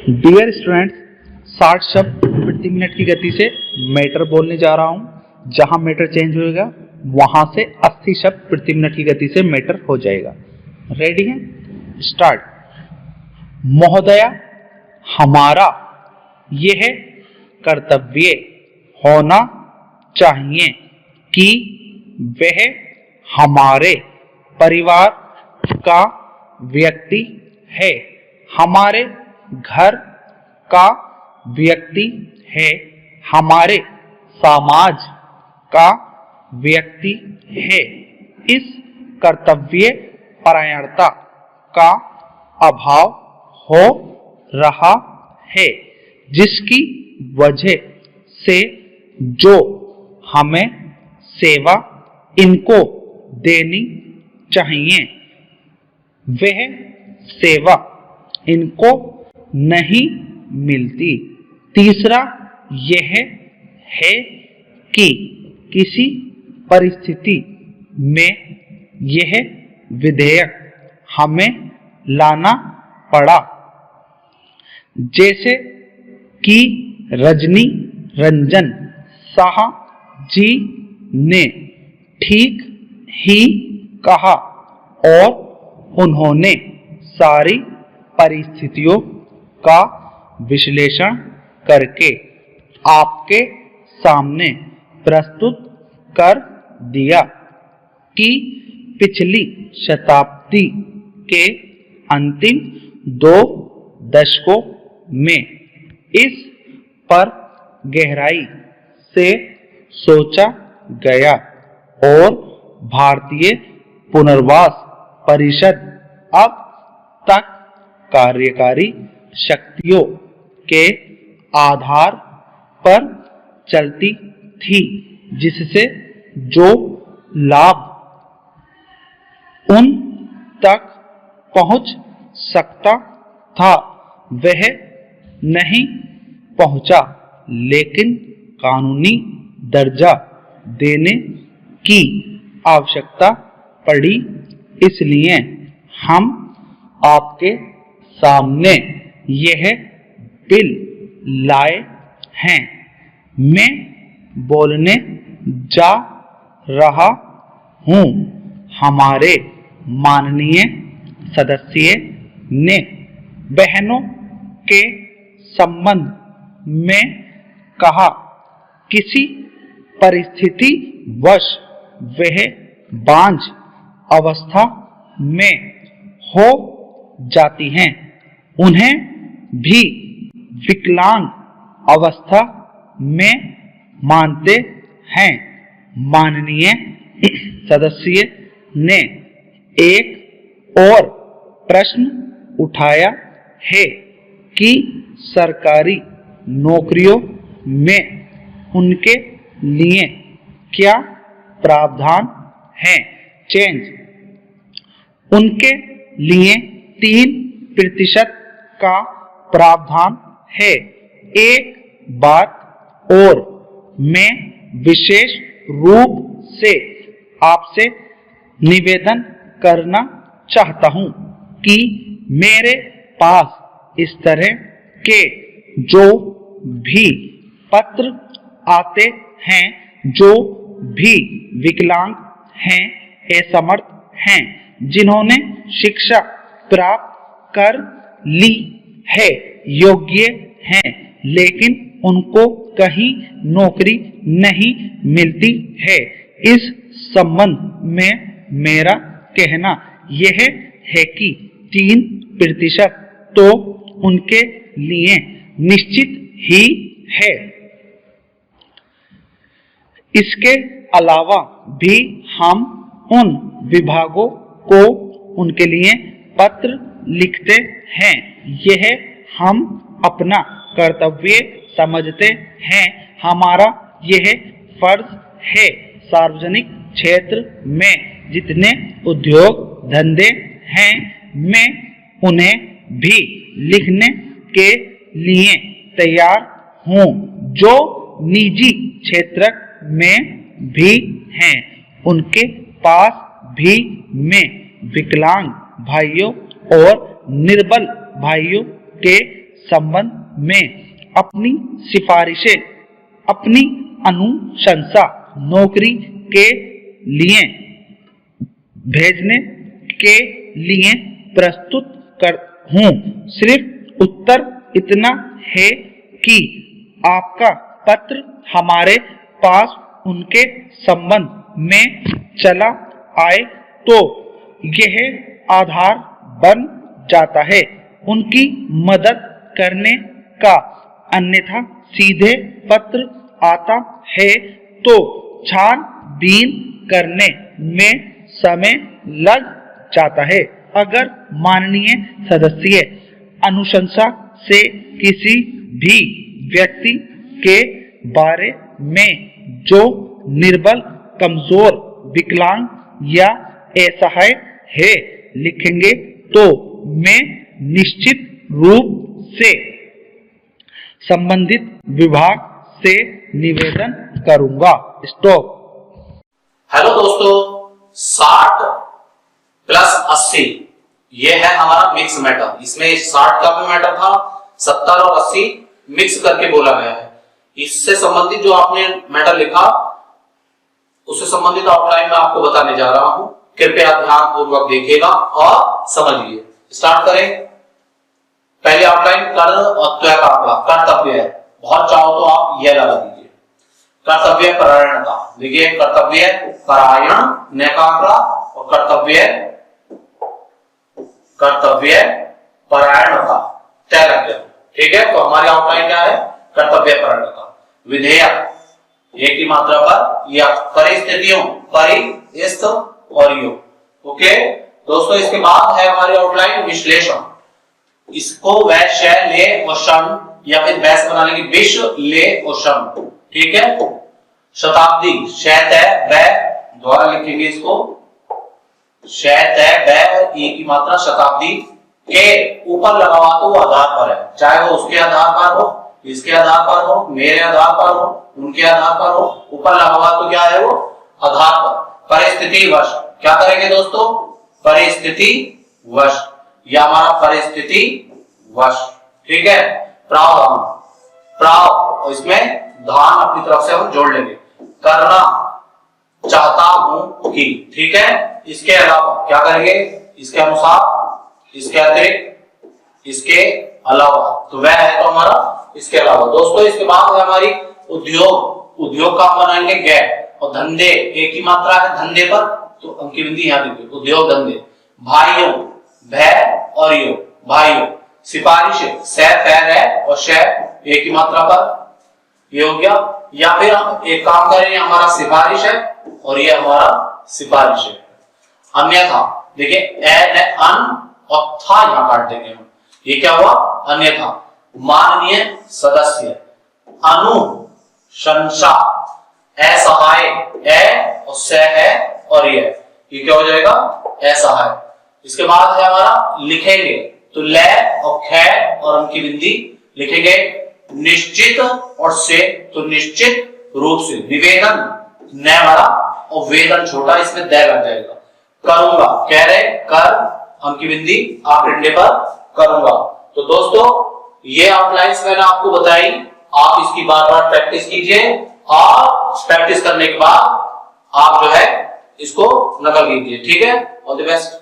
Dear students, 60 शब्द प्रति minute की गति से मीटर बोलने जा रहा हूं। जहां मीटर चेंज होएगा वहां से 80 शब्द प्रति मिनट की गति से मीटर हो जाएगा। रेडी है? स्टार्ट। महोदया, हमारा यह कर्तव्य होना चाहिए कि वह हमारे परिवार का व्यक्ति है, हमारे घर का व्यक्ति है, हमारे समाज का व्यक्ति है। इस कर्तव्य परायणता का अभाव हो रहा है, जिसकी वजह से जो हमें सेवा इनको देनी चाहिए वह सेवा इनको नहीं मिलती। तीसरा यह है कि किसी परिस्थिति में यह विधेयक हमें लाना पड़ा, जैसे कि रजनी रंजन शाह जी ने ठीक ही कहा और उन्होंने सारी परिस्थितियों का विश्लेषण करके आपके सामने प्रस्तुत कर दिया कि पिछली शताब्दी के अंतिम 2 दशकों में इस पर गहराई से सोचा गया और भारतीय पुनर्वास परिषद अब तक कार्यकारी शक्तियों के आधार पर चलती थी, जिससे जो लाभ उन तक पहुंच सकता था वह नहीं पहुंचा, लेकिन कानूनी दर्जा देने की आवश्यकता पड़ी। इसलिए हम आपके सामने यह बिल लाए हैं। मैं बोलने जा रहा हूं। हमारे माननीय सदस्य ने बहनों के संबंध में कहा, किसी परिस्थिति वश वह बांझ अवस्था में हो जाती हैं, उन्हें भी विकलांग अवस्था में मानते हैं। माननीय सदस्य ने एक और प्रश्न उठाया है कि सरकारी नौकरियों में उनके लिए क्या प्रावधान है। चेंज। उनके लिए 3% का प्रावधान है। एक बात और मैं विशेष रूप से आपसे निवेदन करना चाहता हूं कि मेरे पास इस तरह के जो भी पत्र आते हैं, जो भी विकलांग हैं, असमर्थ हैं, जिन्होंने शिक्षा प्राप्त कर ली है, योग्य हैं, लेकिन उनको कहीं नौकरी नहीं मिलती है, इस संबंध में मेरा कहना यह है कि 3% तो उनके लिए निश्चित ही है। इसके अलावा भी हम उन विभागों को उनके लिए पत्र लिखते हैं। यह हम अपना कर्तव्य समझते हैं। हमारा यह फर्ज है। सार्वजनिक क्षेत्र में जितने उद्योग धंधे हैं, मैं उन्हें भी लिखने के लिए तैयार हूँ। जो निजी क्षेत्र में भी हैं, उनके पास भी मैं विकलांग भाइयों और निर्बल भाइयों के संबंध में अपनी सिफारिशें, अपनी अनुशंसा नौकरी के लिए भेजने के लिए प्रस्तुत कर हूँ। सिर्फ उत्तर इतना है कि आपका पत्र हमारे पास उनके संबंध में चला आए तो यह आधार बन जाता है उनकी मदद करने का। अन्यथा सीधे पत्र आता है तो छानबीन करने में समय लग जाता है। अगर माननीय सदस्य अनुशंसा से किसी भी व्यक्ति के बारे में जो निर्बल, कमजोर, विकलांग या असहाय है लिखेंगे तो मैं निश्चित रूप से संबंधित विभाग से निवेदन करूंगा। स्टॉप। हेलो दोस्तों, 60 प्लस 80 ये है हमारा मिक्स मैटर। इसमें 60 का भी मैटर था, 70 और 80 मिक्स करके बोला गया है। इससे संबंधित जो आपने मैटर लिखा उससे संबंधित आउटलाइन में आपको बताने जा रहा हूं। कृपया ध्यान पूर्वक देखिएगा और समझिए। स्टार्ट करें। पहले आउटलाइन कर और त्वय का आंकड़ा कर्तव्य है। बहुत चाहो तो आप यह लगा दीजिए। कर्तव्य परायणता, देखिए कर्तव्य परायण न का आंकड़ा और कर्तव्य परायणता तय लग गया। ठीक है, तो हमारी आउटलाइन क्या है? कर्तव्य परायणता। विधेयक एक की मात्रा पर या परिस्थितियों, परिस्थ और यो। ओके दोस्तों, इसके बाद है हमारी आउटलाइन विश्लेषण। इसको वह शय ले और शन या फिर बैस बनाने की विश ले और शन। ठीक है, शताब्दी शय तय व द्वारा लिखेंगे इसको। शय तय व और ई की मात्रा शताब्दी के ऊपर लगा हुआ तो वो आधार पर है, चाहे वो उसके आधार पर हो, इसके आधार पर हो, मेरे आधार पर हो, उनके आधार पर हो। ऊपर लगा हुआ तो क्या है वो? आधार पर। परिस्थिति वश क्या करेंगे दोस्तों? परिस्थिति वश, या हमारा परिस्थिति वश। ठीक है, प्रावधान, प्राव और इसमें धान अपनी तरफ से हम जोड़ लेंगे। करना चाहता हूं कि, ठीक है। इसके अलावा क्या करेंगे? इसके अनुसार, इसके अतिरिक्त, इसके अलावा, तो वह है तो हमारा इसके अलावा। दोस्तों इसके बाद है हमारी उद्योग। उद्योग का हम बनाएंगे गैर, और धंधे एक ही मात्रा है धंधे पर, तो अंकी बिंदी यहां देखिए, उद्योग धंधे। भाइयों भय और यो, भाइयों। सिफारिश सह फैर है और शह एक ही मात्रा पर, ये हो गया। या फिर हम एक काम करें, हमारा सिफारिश है और ये हमारा सिफारिश है। अन्यथा देखिए अन और था यहां काट देंगे हम, ये क्या हुआ? अन्यथा। माननीय सदस्य, अनुशंसा, असहाय, ए और स है और ये क्या हो जाएगा? असहाय। इसके बाद है हमारा लिखेंगे, तो ले और ख और अंकी बिंदी लिखेंगे। निश्चित और से, तो निश्चित रूप से। निवेदन न बड़ा और वेदन छोटा, इसमें द लग जाएगा। करूंगा, कह रहे कर, अंकी बिंदी आप डंडे पर करूंगा। तो दोस्तों ये आउटलाइंस मैंने आपको बताई, आप इसकी बार बार प्रैक्टिस कीजिए और प्रैक्टिस करने के बाद आप जो है इसको नकल कीजिए। ठीक है, ऑल द बेस्ट।